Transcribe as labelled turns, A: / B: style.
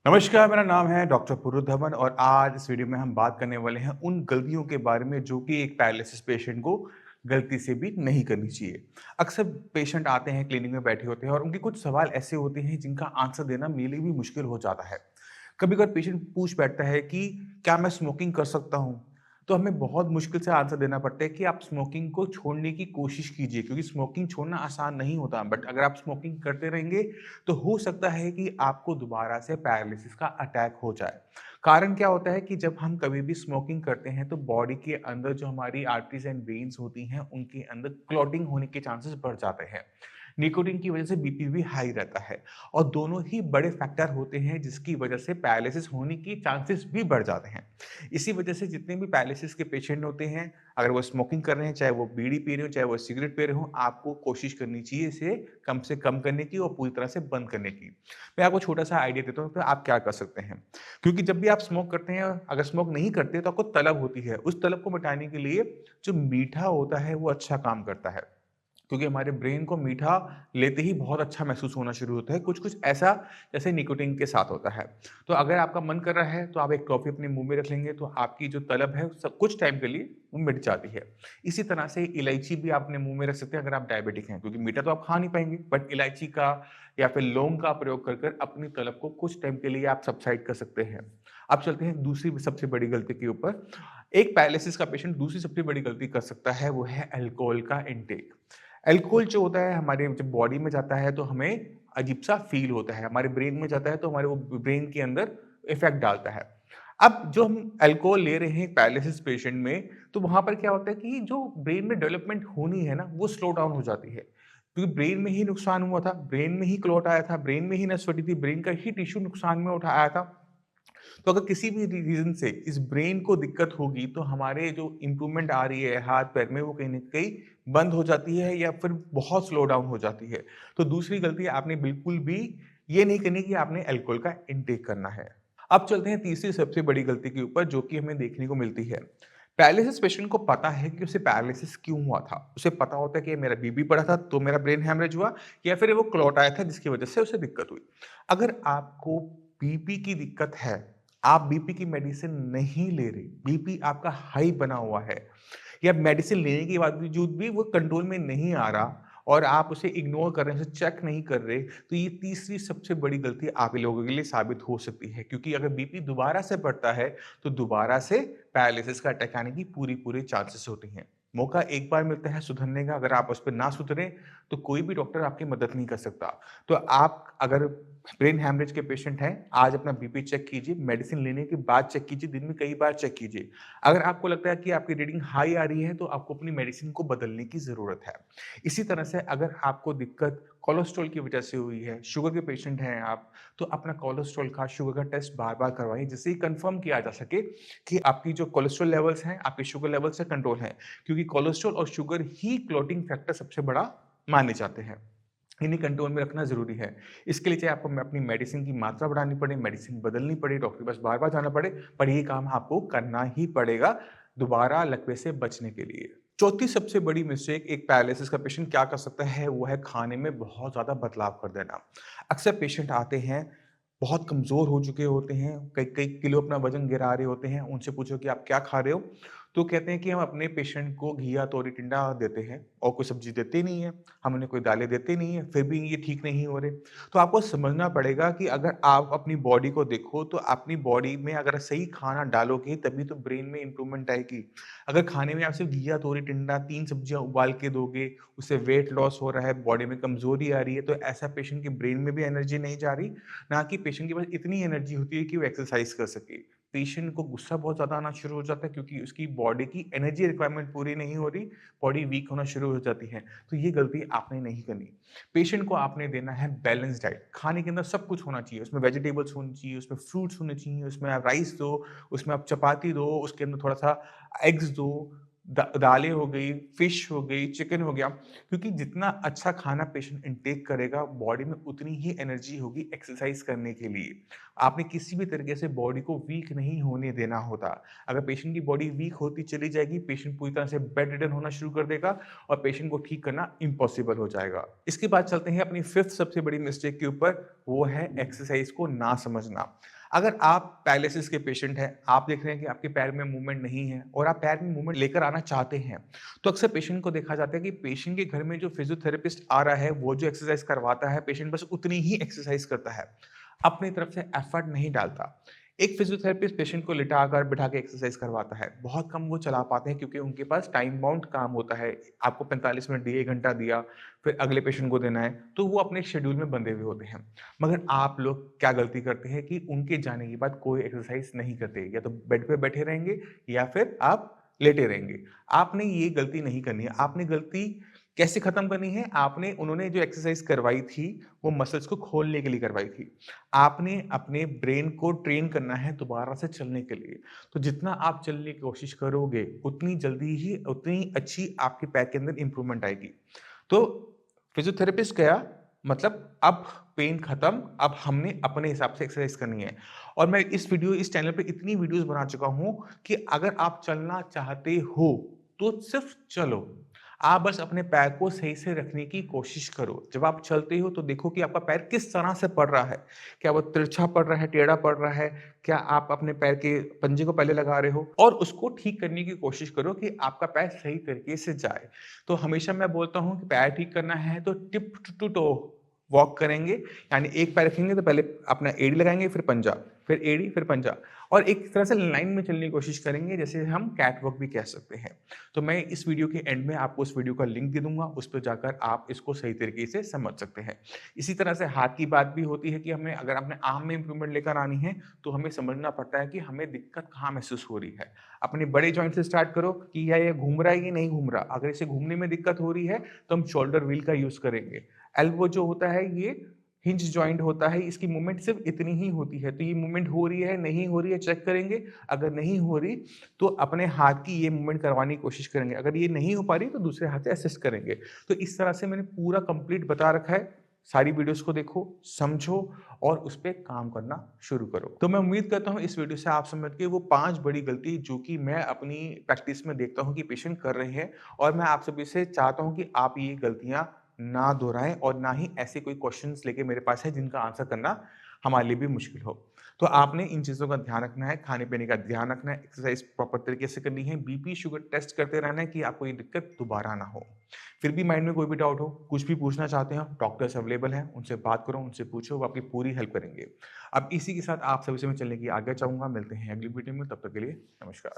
A: नमस्कार, मेरा नाम है डॉक्टर पुरु धवन और आज इस वीडियो में हम बात करने वाले हैं उन गलतियों के बारे में जो कि एक पैरालिसिस पेशेंट को गलती से भी नहीं करनी चाहिए। अक्सर पेशेंट आते हैं, क्लिनिक में बैठे होते हैं और उनके कुछ सवाल ऐसे होते हैं जिनका आंसर देना मेरे लिए भी मुश्किल हो जाता है। कभी-कभार पेशेंट पूछ बैठता है कि क्या मैं स्मोकिंग कर सकता हूँ? तो हमें बहुत मुश्किल से आंसर देना पड़ता है कि आप स्मोकिंग को छोड़ने की कोशिश कीजिए क्योंकि स्मोकिंग छोड़ना आसान नहीं होता। बट अगर आप स्मोकिंग करते रहेंगे तो हो सकता है कि आपको दोबारा से पैरालिसिस का अटैक हो जाए। कारण क्या होता है कि जब हम कभी भी स्मोकिंग करते हैं तो बॉडी के अंदर जो हमारी आर्टरीज एंड वेन्स होती हैं उनके अंदर क्लॉटिंग होने के चांसेस बढ़ जाते हैं। निकोटीन की वजह से बीपी भी हाई रहता है और दोनों ही बड़े फैक्टर होते हैं जिसकी वजह से पैरालिसिस होने की चांसेस भी बढ़ जाते हैं। इसी वजह से जितने भी पैरालिसिस के पेशेंट होते हैं, अगर वो स्मोकिंग कर रहे हैं, चाहे वो बीड़ी पी रहे हो, चाहे वो सिगरेट पी रहे हो, आपको कोशिश करनी चाहिए इसे कम से कम करने की और पूरी तरह से बंद करने की। मैं आपको छोटा-सा आइडिया देता हूँ, तो आप क्या कर सकते हैं। क्योंकि जब भी आप स्मोक करते हैं, अगर स्मोक नहीं करते तो आपको तलब होती है। उस तलब को मिटाने के लिए जो मीठा होता है, वो अच्छा काम करता है। क्योंकि हमारे ब्रेन को मीठा लेते ही बहुत अच्छा महसूस होना शुरू होता है, कुछ-कुछ ऐसा जैसे निकोटीन के साथ होता है। तो अगर आपका मन कर रहा है तो आप एक टॉफ़ी अपने मुँह में रख लेंगे तो आपकी जो तलब है सब कुछ टाइम के लिए वो मिट जाती है। इसी तरह से इलायची भी आप अपने मुँह में रख सकते हैं अगर आप डायबिटिक हैं, क्योंकि मीठा तो आप खा नहीं पाएँगे, बट इलायची का या फिर लौंग का प्रयोग कर अपनी तलब को कुछ टाइम के लिए आप सबसाइड कर सकते हैं। अब चलते हैं दूसरी सबसे बड़ी गलती के ऊपर। एक पैरालिसिस का पेशेंट दूसरी सबसे बड़ी गलती कर सकता है, वो है अल्कोहल का इंटेक। अल्कोहल जो होता है हमारे जब बॉडी में जाता है तो हमें अजीब-सा फ़ील होता है। हमारे ब्रेन में जाता है तो हमारे वो ब्रेन के अंदर इफ़ेक्ट डालता है। अब जो हम अल्कोहल ले रहे हैं पैरालिसिस पेशेंट में, तो वहाँ पर क्या होता है कि जो ब्रेन में डेवलपमेंट होनी है ना, वो स्लो डाउन हो जाती है। क्योंकि ब्रेन में ही नुकसान हुआ था, ब्रेन में ही क्लॉट आया था, ब्रेन में ही नस फटी थी, ब्रेन का ही टिश्यू नुकसान में आया था। तो अगर किसी भी रीज़न से इस ब्रेन को दिक्कत होगी तो हमारे जो इम्प्रूवमेंट आ रही है हाथ-पैर में वो कहीं न कहीं बंद हो जाती है या फिर बहुत स्लो डाउन हो जाती है। तो दूसरी गलती आपने बिल्कुल भी ये नहीं करनी कि आपने अल्कोहल का इंटेक करना है। अब चलते हैं तीसरी सबसे बड़ी गलती के ऊपर जो कि हमें देखने को मिलती है। पैरालिसिस पेशेंट को पता है कि उसे पैरालिसिस क्यों हुआ था। उसे पता होता है कि मेरा बीपी बढ़ा था तो मेरा ब्रेन हैमरेज हुआ या फिर वो क्लॉट आया था जिसकी वजह से उसे दिक्कत हुई। अगर आपको बीपी की दिक्कत है, आप बीपी की मेडिसिन नहीं ले रहे, बीपी आपका हाई बना हुआ है या मेडिसिन लेने के बावजूद भी वो कंट्रोल में नहीं आ रहा और आप उसे इग्नोर कर रहे हैं, उसे चेक नहीं कर रहे, तो ये तीसरी सबसे बड़ी गलती आप ही लोगों के लिए साबित हो सकती है। क्योंकि अगर बीपी दोबारा से बढ़ता है, तो दोबारा से पैरालिसिस का अटैक आने की पूरी-पूरी चांसेस होती हैं। मौका एक बार मिलता है सुधरने का, अगर आप उस पे ना सुधरे, तो कोई भी डॉक्टर आपकी मदद नहीं कर सकता। तो आप अगर ब्रेन हैमरेज के पेशेंट हैं, आज अपना बीपी चेक कीजिए, मेडिसिन लेने के बाद चेक कीजिए, दिन में कई बार चेक कीजिए। अगर आपको लगता है कि आपकी रीडिंग हाई आ रही है, तो आपको अपनी मेडिसिन को बदलने की ज़रूरत है। इसी तरह से अगर आपको दिक्कत कोलेस्ट्रॉल की वजह से हुई है, शुगर के पेशेंट हैं आप, तो अपना कोलेस्ट्रॉल का, शुगर का टेस्ट बार-बार करवाइए, जिससे ये कन्फर्म किया जा सके कि आपकी जो कोलेस्ट्रॉल लेवल्स हैं, आपके शुगर लेवल्स से कंट्रोल हैं। क्योंकि कोलेस्ट्रॉल और शुगर ही क्लॉटिंग फैक्टर सबसे बड़ा माने जाते हैं। इन्हें कंट्रोल में रखना ज़रूरी है। इसके लिए चाहे आपको अपनी मेडिसिन की मात्रा बढ़ानी पड़े, मेडिसिन बदलनी पड़े, डॉक्टर के पास बार-बार जाना पड़े, पर ये काम आपको करना ही पड़ेगा, दोबारा लकवे से बचने के लिए। चौथी सबसे बड़ी मिस्टेक एक पैरालिसिस का पेशेंट क्या कर सकता है, वो है खाने में बहुत ज़्यादा बदलाव कर देना। अक्सर पेशेंट आते हैं, बहुत कमज़ोर हो चुके होते हैं, कई-कई किलो अपना वज़न गिरा रहे होते हैं, उनसे पूछो कि आप क्या खा रहे हो? तो कहते हैं कि हम अपने पेशेंट को घिया, तोरी, टिंडा देते हैं और कोई सब्ज़ी देते नहीं हैं। हम उन्हें कोई दालें देते नहीं हैं, फिर भी ये ठीक नहीं हो रहे। तो आपको समझना पड़ेगा कि अगर आप अपनी बॉडी को देखो, तो अपनी बॉडी में अगर सही खाना डालोगे, तभी तो ब्रेन में इम्प्रूवमेंट आएगी। अगर खाने में आप सिर्फ़ घिया, तोरी, टिंडा 3 सब्जियाँ उबाल के दोगे, उससे वेट लॉस हो रहा है, बॉडी में कमज़ोरी आ रही है, तो ऐसा पेशेंट के ब्रेन में भी एनर्जी नहीं जा रही, ना कि पेशेंट के पास इतनी एनर्जी होती है कि वो एक्सरसाइज़ कर सके। पेशेंट को गुस्सा बहुत ज़्यादा आना शुरू हो जाता है क्योंकि उसकी बॉडी की एनर्जी रिक्वायरमेंट पूरी नहीं हो रही, बॉडी वीक होना शुरू हो जाती है। तो ये गलती आपने नहीं करनी। पेशेंट को आपने देना है बैलेंस डाइट। खाने के अंदर सब कुछ होना चाहिए, उसमें वेजिटेबल्स होनी चाहिए, उसमें फ्रूट्स होने चाहिए, उसमें आप राइस दो, उसमें आप चपाती दो, उसके अंदर थोड़ा-सा एग्स दो, दालें हो गई, फिश हो गई, चिकन हो गया, क्योंकि जितना अच्छा खाना पेशेंट इनटेक करेगा, बॉडी में उतनी ही एनर्जी होगी एक्सरसाइज करने के लिए। आपने किसी भी तरीके से बॉडी को वीक नहीं होने देना होता। अगर पेशेंट की बॉडी वीक होती चली जाएगी, पेशेंट पूरी तरह से बेड रिडन होना शुरू कर देगा और पेशेंट को ठीक करना इम्पॉसिबल हो जाएगा। इसके बाद चलते हैं अपनी 5th सबसे बड़ी मिस्टेक के ऊपर, वो है एक्सरसाइज को ना समझना। अगर आप पैरालिसिस के पेशेंट हैं, आप देख रहे हैं कि आपके पैर में मूवमेंट नहीं है और आप पैर में मूवमेंट लेकर आना चाहते हैं, तो अक्सर पेशेंट को देखा जाता है कि पेशेंट के घर में जो फिजियोथेरेपिस्ट आ रहा है, वो जो एक्सरसाइज करवाता है, पेशेंट बस उतनी ही एक्सरसाइज करता है, अपनी तरफ से एफर्ट नहीं डालता। एक फिजियोथेरेपिस्ट पेशेंट को लिटाकर बिठा के एक्सरसाइज करवाता है, बहुत कम वो चला पाते हैं क्योंकि उनके पास टाइम बाउंड काम होता है। आपको 45 मिनट दिए, 1 घंटा दिया, फिर अगले पेशेंट को देना है, तो वो अपने शेड्यूल में बंधे हुए होते हैं। मगर आप लोग क्या गलती करते हैं कि उनके जाने के बाद कोई एक्सरसाइज नहीं करते, या तो बेड पे बैठे रहेंगे या फिर आप लेटे रहेंगे। आपने ये गलती नहीं करनी है। आपने गलती कैसे खत्म करनी है? आपने उन्होंने जो एक्सरसाइज करवाई थी, वो मसल्स को खोलने के लिए करवाई थी। आपने अपने ब्रेन को ट्रेन करना है दोबारा से चलने के लिए। तो जितना आप चलने की कोशिश करोगे, उतनी जल्दी ही उतनी अच्छी आपके पैर के अंदर इंप्रूवमेंट आएगी। तो फिजियोथेरेपिस्ट गया, मतलब अब पेन खत्म, अब हमने अपने हिसाब से एक्सरसाइज करनी है। और मैं इस चैनल पे इतनी वीडियोस बना चुका हूं कि अगर आप चलना चाहते हो तो सिर्फ चलो। आप बस अपने पैर को सही से रखने की कोशिश करो। जब आप चलते हो तो देखो कि आपका पैर किस तरह से पड़ रहा है। क्या वो तिरछा पड़ रहा है, टेढ़ा पड़ रहा है? क्या आप अपने पैर के पंजे को पहले लगा रहे हो? और उसको ठीक करने की कोशिश करो कि आपका पैर सही तरीके से जाए। तो हमेशा मैं बोलता हूँ कि पैर ठीक करना है तो टिप टू टो वॉक करेंगे, यानी एक पैर रखेंगे तो पहले अपना एड़ी लगाएंगे, फिर पंजा, फिर एड़ी, फिर पंजा, और एक तरह से लाइन में चलने की कोशिश करेंगे, जैसे हम कैट वॉक भी कह सकते हैं। तो मैं इस वीडियो के एंड में आपको उस वीडियो का लिंक दे दूंगा, उस पर जाकर आप इसको सही तरीके से समझ सकते हैं। इसी तरह से हाथ की बात भी होती है कि हमें अगर अपने आर्म में इंप्रूवमेंट लेकर आनी है तो हमें समझना पड़ता है कि हमें दिक्कत कहाँ महसूस हो रही है। अपने बड़े जॉइंट से स्टार्ट करो कि या ये घूम रहा है कि नहीं घूम रहा। अगर इसे घूमने में दिक्कत हो रही है तो हम शोल्डर व्हील का यूज करेंगे। एल्बो जो होता है, ये हिंज जॉइंट होता है, इसकी मूवमेंट सिर्फ इतनी ही होती है, तो ये मूवमेंट हो रही है नहीं हो रही है चेक करेंगे। अगर नहीं हो रही तो अपने हाथ की ये मूवमेंट करवाने की कोशिश करेंगे। अगर ये नहीं हो पा रही तो दूसरे हाथ से असिस्ट करेंगे। तो इस तरह से मैंने पूरा कंप्लीट बता रखा है। सारी वीडियोस को देखो, समझो और उस पर काम करना शुरू करो। तो मैं उम्मीद करता हूँ इस वीडियो से आप समझ के वो 5 बड़ी गलती जो कि मैं अपनी प्रैक्टिस में देखता हूँ कि पेशेंट कर रहे हैं, और मैं आप सभी से चाहता हूँ कि आप ये गलतियां ना दोहराएं और ना ही ऐसे कोई क्वेश्चंस लेके मेरे पास है जिनका आंसर करना हमारे लिए भी मुश्किल हो। तो आपने इन चीज़ों का ध्यान रखना है, खाने पीने का ध्यान रखना है, एक्सरसाइज प्रॉपर तरीके से करनी है, बीपी शुगर टेस्ट करते रहना है कि आपको ये दिक्कत दोबारा ना हो। फिर भी माइंड में कोई भी डाउट हो, कुछ भी पूछना चाहते हो, डॉक्टर्स अवेलेबल हैं, उनसे बात करो, उनसे पूछो, वो आपकी पूरी हेल्प करेंगे। अब इसी के साथ आप सभी से मैं चलने की आज्ञा चाहूंगा। मिलते हैं अगली वीडियो में, तब तक के लिए नमस्कार।